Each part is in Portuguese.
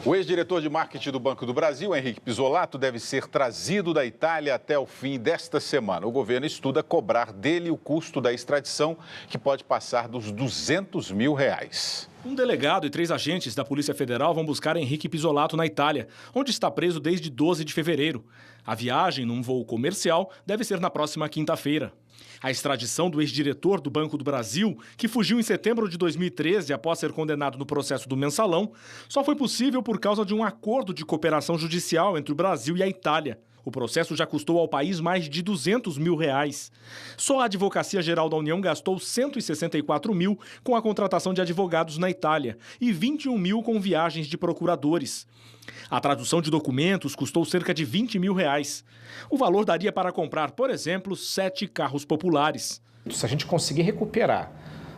O ex-diretor de marketing do Banco do Brasil, Henrique Pisolato, deve ser trazido da Itália até o fim desta semana. O governo estuda cobrar dele o custo da extradição, que pode passar dos R$200 mil. Um delegado e 3 agentes da Polícia Federal vão buscar Henrique Pisolato na Itália, onde está preso desde 12 de fevereiro. A viagem, num voo comercial, deve ser na próxima quinta-feira. A extradição do ex-diretor do Banco do Brasil, que fugiu em setembro de 2013 após ser condenado no processo do Mensalão, só foi possível por causa de um acordo de cooperação judicial entre o Brasil e a Itália. O processo já custou ao país mais de R$200 mil. Só a Advocacia Geral da União gastou R$164 mil com a contratação de advogados na Itália e R$21 mil com viagens de procuradores. A tradução de documentos custou cerca de R$20 mil. O valor daria para comprar, por exemplo, 7 carros populares. Se a gente conseguir recuperar,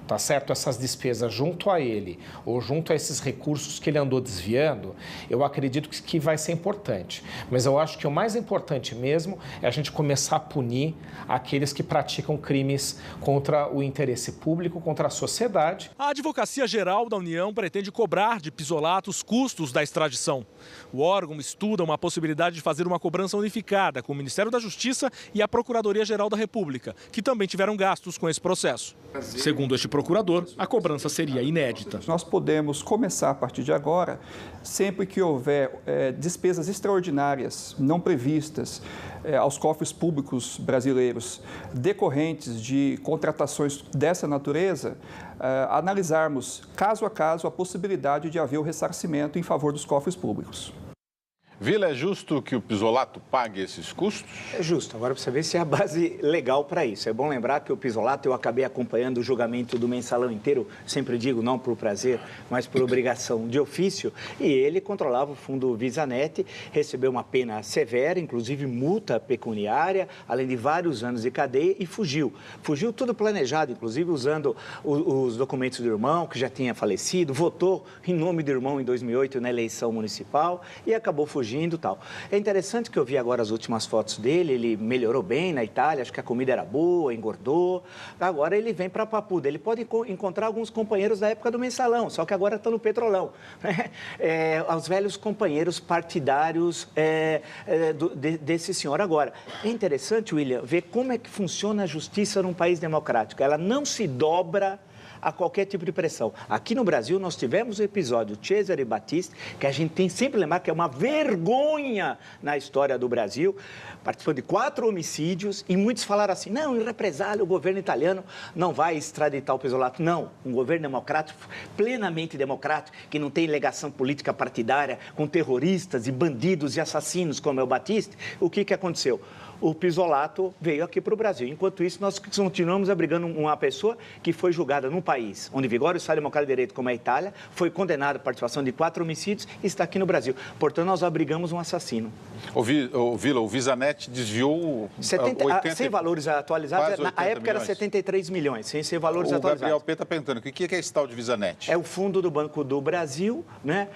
tá certo, essas despesas junto a ele ou junto a esses recursos que ele andou desviando, eu acredito que vai ser importante. Mas eu acho que o mais importante mesmo é a gente começar a punir aqueles que praticam crimes contra o interesse público, contra a sociedade. A Advocacia Geral da União pretende cobrar de Pisolato os custos da extradição. O órgão estuda uma possibilidade de fazer uma cobrança unificada com o Ministério da Justiça e a Procuradoria-Geral da República, que também tiveram gastos com esse processo. Segundo este procurador, a cobrança seria inédita. Nós podemos começar a partir de agora, sempre que houver despesas extraordinárias não previstas aos cofres públicos brasileiros decorrentes de contratações dessa natureza, analisarmos caso a caso a possibilidade de haver o ressarcimento em favor dos cofres públicos. Vila, é justo que o Pisolato pague esses custos? É justo. Agora precisa ver se é a base legal para isso. É bom lembrar que o Pisolato, eu acabei acompanhando o julgamento do Mensalão inteiro, sempre digo, não por prazer, mas por obrigação de ofício, e ele controlava o fundo Visanet, recebeu uma pena severa, inclusive multa pecuniária, além de vários anos de cadeia, e fugiu. Fugiu tudo planejado, inclusive usando os documentos do irmão, que já tinha falecido, votou em nome do irmão em 2008 na eleição municipal e acabou fugindo e tal. É interessante que eu vi agora as últimas fotos dele, ele melhorou bem na Itália, acho que a comida era boa, engordou. Agora ele vem para Papuda, ele pode encontrar alguns companheiros da época do Mensalão, só que agora estão no Petrolão. Né? Os velhos companheiros partidários desse senhor. Agora, é interessante, William, ver como é que funciona a justiça num país democrático. Ela não se dobra a qualquer tipo de pressão. Aqui no Brasil, nós tivemos o episódio Cesare Battisti, que a gente tem sempre que lembrar que é uma vergonha na história do Brasil, participando de 4 homicídios, e muitos falaram assim, não, em represália, o governo italiano não vai extraditar o Pisolato. Não, um governo democrático, plenamente democrático, que não tem ligação política partidária com terroristas e bandidos e assassinos como é o Battisti. O que aconteceu? O Pisolato veio aqui para o Brasil. Enquanto isso, nós continuamos abrigando uma pessoa que foi julgada num país onde vigora o Estado Democrático de Direito, como é a Itália, foi condenada por participação de 4 homicídios e está aqui no Brasil. Portanto, nós abrigamos um assassino. Vila, o Visanet desviou 80... Sem valores atualizados, na época era 73 milhões, sem valores atualizados. O Gabriel P. está perguntando, o que é esse tal de Visanet? É o fundo do Banco do Brasil, né,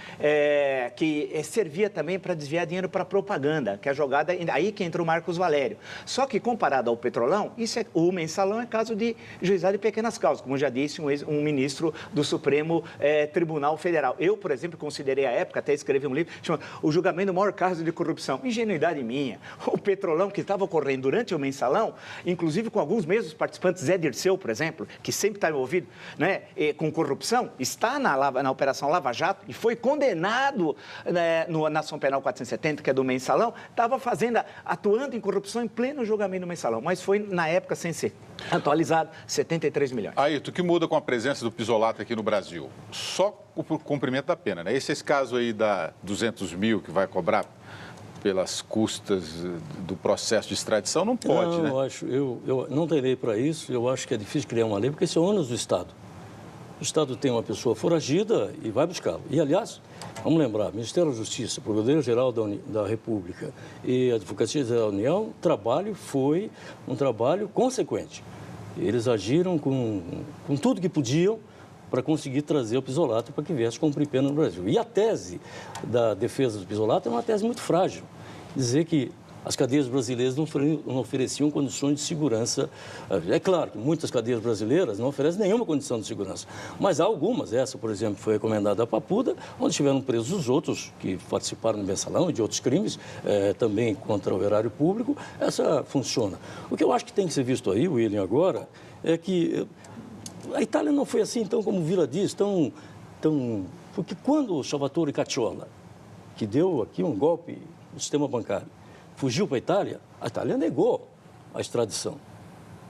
que servia também para desviar dinheiro para propaganda, que é a jogada, aí que entra o Marcos Valério. Só que, comparado ao Petrolão, o Mensalão é caso de juizado de pequenas causas, como já disse um ministro do Supremo Tribunal Federal. Eu, por exemplo, considerei à época, até escrevi um livro, chamado O Julgamento do Maior Caso de Corrupção. Ingenuidade minha. O Petrolão, que estava ocorrendo durante o Mensalão, inclusive com alguns mesmos participantes, Zé Dirceu, por exemplo, que sempre está envolvido, né, com corrupção, está na Operação Lava Jato e foi condenado, né, na Ação Penal 470, que é do Mensalão, estava atuando em corrupção em pleno julgamento do Mensalão, mas foi, na época, sem ser atualizado, 73 milhões. Ayrton, o que muda com a presença do Pisolato aqui no Brasil? Só o cumprimento da pena, né? Esse caso aí da 200 mil que vai cobrar pelas custas do processo de extradição, não pode, não, né? Eu não tenho lei para isso, eu acho que é difícil criar uma lei, porque esse é o ônus do Estado. O Estado tem uma pessoa foragida e vai buscá-lo. E, aliás, vamos lembrar, Ministério da Justiça, Procuradoria-Geral da República e Advocacia Geral da União, o trabalho foi um trabalho consequente. Eles agiram com tudo que podiam para conseguir trazer o Pisolato para que viesse cumprir pena no Brasil. E a tese da defesa do Pisolato é uma tese muito frágil. Dizer que as cadeias brasileiras não ofereciam condições de segurança. É claro que muitas cadeias brasileiras não oferecem nenhuma condição de segurança, mas há algumas. Essa, por exemplo, foi recomendada a Papuda, onde estiveram presos os outros que participaram do mensalão e de outros crimes, também contra o erário público. Essa funciona. O que eu acho que tem que ser visto aí, William, agora, é que a Itália não foi assim, então, como o Vila diz, porque quando o Salvatore Cacciola, que deu aqui um golpe no sistema bancário, fugiu para a Itália negou a extradição.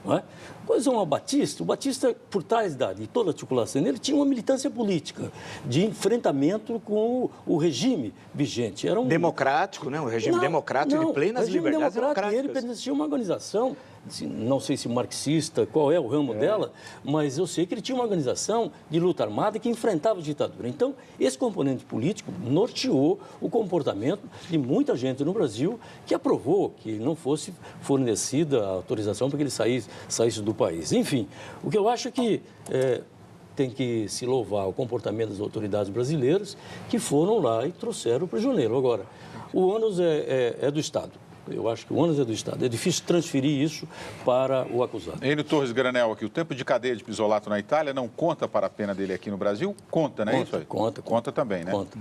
Não é? Pois o Batista, por trás de toda a articulação dele, tinha uma militância política de enfrentamento com o regime vigente. Era democrático, né? Um regime democrático de plenas liberdades democráticas. Ele pertencia a uma organização, não sei se marxista, qual é o ramo dela, mas eu sei que ele tinha uma organização de luta armada que enfrentava a ditadura. Então, esse componente político norteou o comportamento de muita gente no Brasil que aprovou que não fosse fornecida a autorização para que ele saísse do país. Enfim, o que eu acho que tem que se louvar o comportamento das autoridades brasileiras que foram lá e trouxeram o prisioneiro. Agora, o ônus é do Estado. Eu acho que o ônus é do Estado. É difícil transferir isso para o acusado. Enio Torres Granel aqui, o tempo de cadeia de Pisolato na Itália não conta para a pena dele aqui no Brasil? Conta, né? Conta, Conta também, né? Conta.